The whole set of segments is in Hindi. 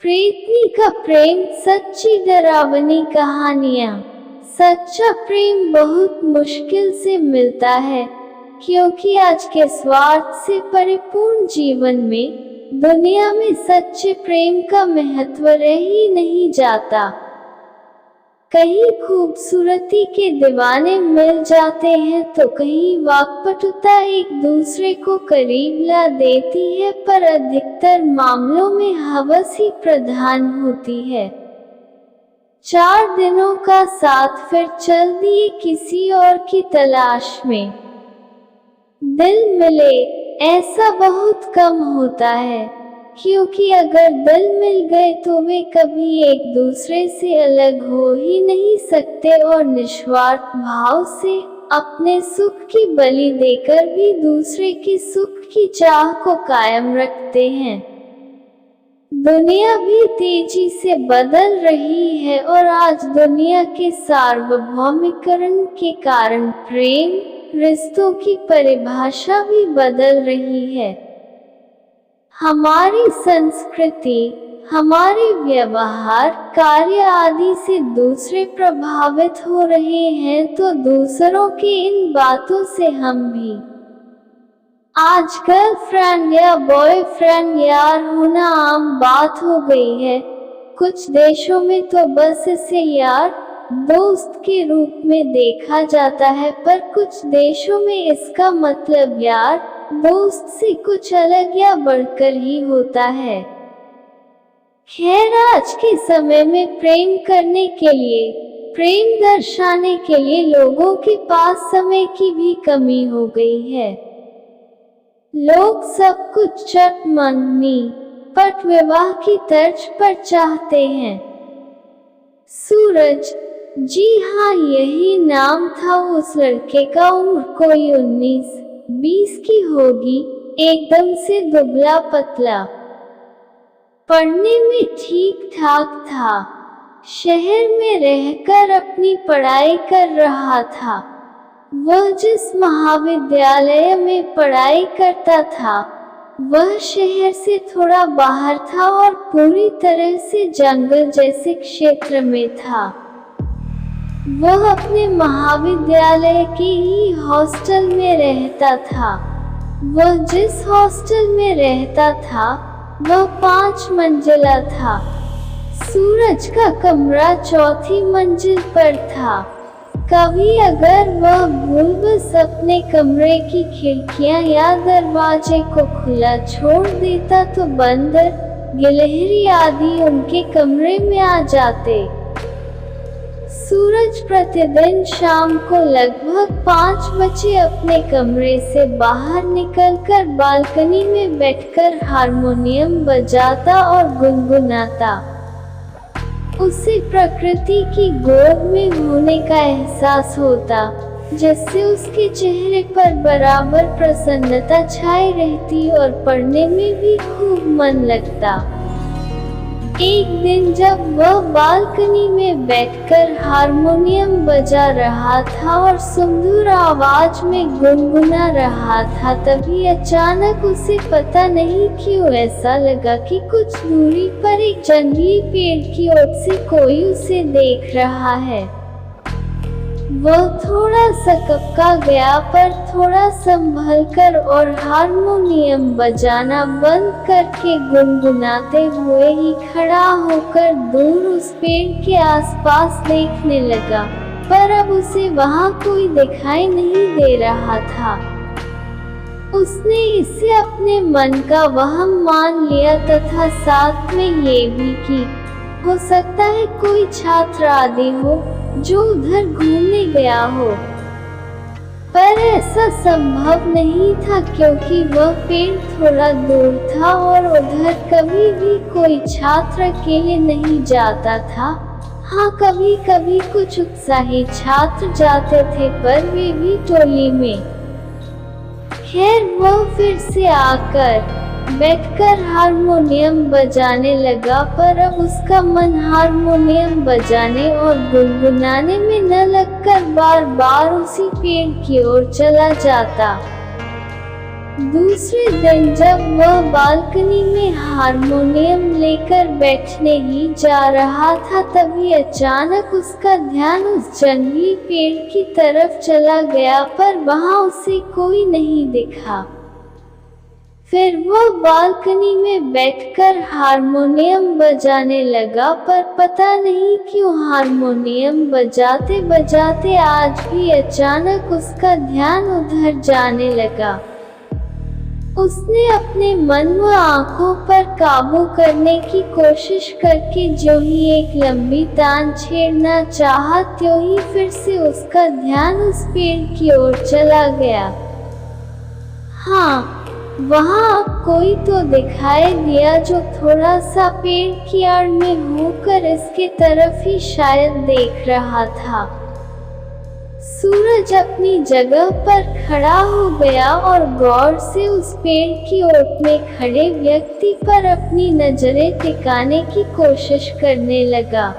प्रेतनी का प्रेम, सच्ची डरावनी कहानियाँ। सच्चा प्रेम बहुत मुश्किल से मिलता है, क्योंकि आज के स्वार्थ से परिपूर्ण जीवन में दुनिया में सच्चे प्रेम का महत्व रह ही नहीं जाता। कहीं खूबसूरती के दीवाने मिल जाते हैं तो कहीं वाकपटुता एक दूसरे को करीब ला देती है, पर अधिकतर मामलों में हवस ही प्रधान होती है। 4 दिनों का साथ, फिर चल दिए किसी और की तलाश में। दिल मिले, ऐसा बहुत कम होता है, क्योंकि अगर दिल मिल गए तो वे कभी एक दूसरे से अलग हो ही नहीं सकते और निस्वार्थ भाव से अपने सुख की बलि देकर भी दूसरे के सुख की चाह को कायम रखते हैं। दुनिया भी तेजी से बदल रही है और आज दुनिया के सार्वभौमिकरण के कारण प्रेम, रिश्तों की परिभाषा भी बदल रही है। हमारी संस्कृति, हमारे व्यवहार, कार्य आदि से दूसरे प्रभावित हो रहे हैं, तो दूसरों की इन बातों से हम भी। आज गर्लफ्रेंड या बॉयफ्रेंड यार होना आम बात हो गई है। कुछ देशों में तो बस इसे यार दोस्त के रूप में देखा जाता है, पर कुछ देशों में इसका मतलब यार दोस्त से कुछ अलग या बढ़कर ही होता है। खैर, आज के समय में प्रेम करने के लिए, प्रेम दर्शाने के लिए लोगों के पास समय की भी कमी हो गई है। लोग सब कुछ चट मंगनी पट विवाह की तर्ज पर चाहते हैं। सूरज, जी हाँ, यही नाम था उस लड़के का। उम्र कोई 19-20 की होगी, एकदम से दुबला पतला, पढ़ने में ठीक ठाक था, शहर में रहकर अपनी पढ़ाई कर रहा था। वह जिस महाविद्यालय में पढ़ाई करता था वह शहर से थोड़ा बाहर था और पूरी तरह से जंगल जैसे क्षेत्र में था। वह अपने महाविद्यालय के ही हॉस्टल में रहता था। वह जिस हॉस्टल में रहता था वह 5 मंजिला था। सूरज का कमरा 4थी मंजिल पर था। कभी अगर वह भूलवश अपने कमरे की खिड़कियां या दरवाजे को खुला छोड़ देता तो बंदर, गिलहरी आदि उनके कमरे में आ जाते। सूरज प्रतिदिन शाम को लगभग 5 बजे अपने कमरे से बाहर निकलकर बालकनी में बैठकर हारमोनियम बजाता और गुनगुनाता। उसे प्रकृति की गोद में होने का एहसास होता, जिससे उसके चेहरे पर बराबर प्रसन्नता छाई रहती और पढ़ने में भी खूब मन लगता। एक दिन जब वह बालकनी में बैठकर हारमोनियम बजा रहा था और सुमधुर आवाज में गुनगुना रहा था, तभी अचानक उसे पता नहीं क्यों ऐसा लगा कि कुछ दूरी पर एक जंगली पेड़ की ओर से कोई उसे देख रहा है। वह थोड़ा सा कपका गया, पर थोड़ा संभलकर और हारमोनियम बजाना बंद करके गुनगुनाते हुए ही खड़ा होकर दूर उस पेड़ के आसपास देखने लगा, पर अब उसे वहां कोई दिखाई नहीं दे रहा था। उसने इसे अपने मन का वहम मान लिया तथा साथ में ये भी कि हो सकता है कोई छात्र आदि हो जो उधर घूमने गया हो, पर ऐसा संभव नहीं था क्योंकि वह पेड़ थोड़ा दूर था और उधर कभी भी कोई छात्र अकेले नहीं जाता था। हाँ, कभी कभी कुछ उत्साही छात्र जाते थे, पर वे भी टोली में। खैर, वह फिर से आकर बैठकर हारमोनियम बजाने लगा, पर अब उसका मन हारमोनियम बजाने और गुनगुनाने में न लगकर बार बार उसी पेड़ की ओर चला जाता। दूसरे दिन जब वह बालकनी में हारमोनियम लेकर बैठने ही जा रहा था, तभी अचानक उसका ध्यान उस जंगली पेड़ की तरफ चला गया, पर वहां उसे कोई नहीं दिखा। फिर वह बालकनी में बैठकर हारमोनियम बजाने लगा, पर पता नहीं क्यों हारमोनियम बजाते बजाते आज भी अचानक उसका ध्यान उधर जाने लगा। उसने अपने मन व आंखों पर काबू करने की कोशिश करके जो ही एक लंबी तान छेड़ना चाहा, त्यों ही फिर से उसका ध्यान उस पेड़ की ओर चला गया। हाँ, वहाँ कोई तो दिखाई दिया जो थोड़ा सा पेड़ की आड़ में होकर इसके तरफ ही शायद देख रहा था। सूरज अपनी जगह पर खड़ा हो गया और गौर से उस पेड़ की ओट में खड़े व्यक्ति पर अपनी नजरें टिकाने की कोशिश करने लगा।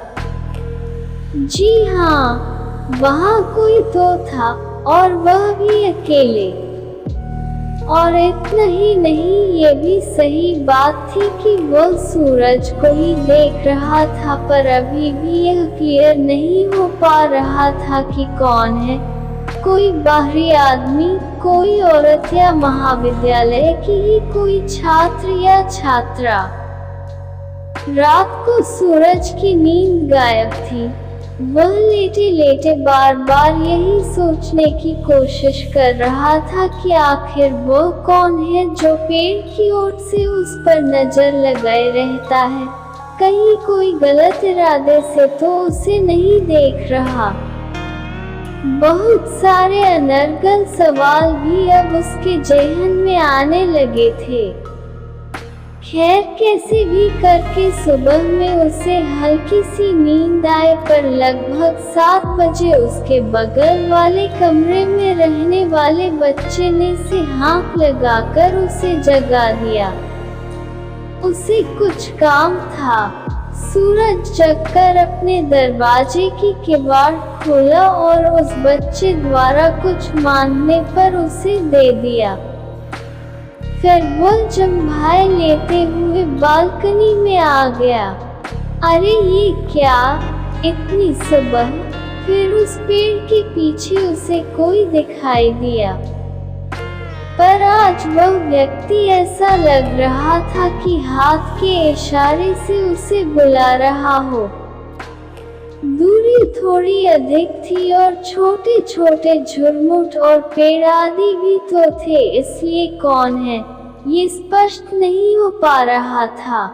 जी हाँ, वहाँ कोई तो था, और वह भी अकेले। और इतना ही नहीं, ये भी सही बात थी कि वह सूरज को ही देख रहा था, पर अभी भी यह क्लियर नहीं हो पा रहा था कि कौन है। कोई बाहरी आदमी, कोई औरत, या महाविद्यालय की ही कोई छात्र या छात्रा। रात को सूरज की नींद गायब थी। वह लेटे लेटे बार बार यही सोचने की कोशिश कर रहा था कि आखिर वो कौन है जो पेड़ की ओर से उस पर नजर लगाए रहता है। कहीं कोई गलत इरादे से तो उसे नहीं देख रहा। बहुत सारे अनर्गल सवाल भी अब उसके जेहन में आने लगे थे। खैर, कैसे भी करके सुबह में उसे हल्की सी नींद आए, पर लगभग 7 बजे उसके बगल वाले कमरे में रहने वाले बच्चे ने से हाँक लगाकर उसे जगा दिया। उसे कुछ काम था। सूरज जगकर अपने दरवाजे की किवाड़ खोला और उस बच्चे द्वारा कुछ मांगने पर उसे दे दिया। फिर वह जम्भाए लेते हुए बालकनी में आ गया। अरे ये क्या, इतनी सुबह? फिर उस पेड़ के पीछे उसे कोई दिखाई दिया, पर आज वह व्यक्ति ऐसा लग रहा था कि हाथ के इशारे से उसे बुला रहा हो। दूरी थोड़ी अधिक थी और छोटे छोटे झुरमुट और पेड़ आदि भी तो थे, इसलिए कौन है ये स्पष्ट नहीं हो पा रहा था।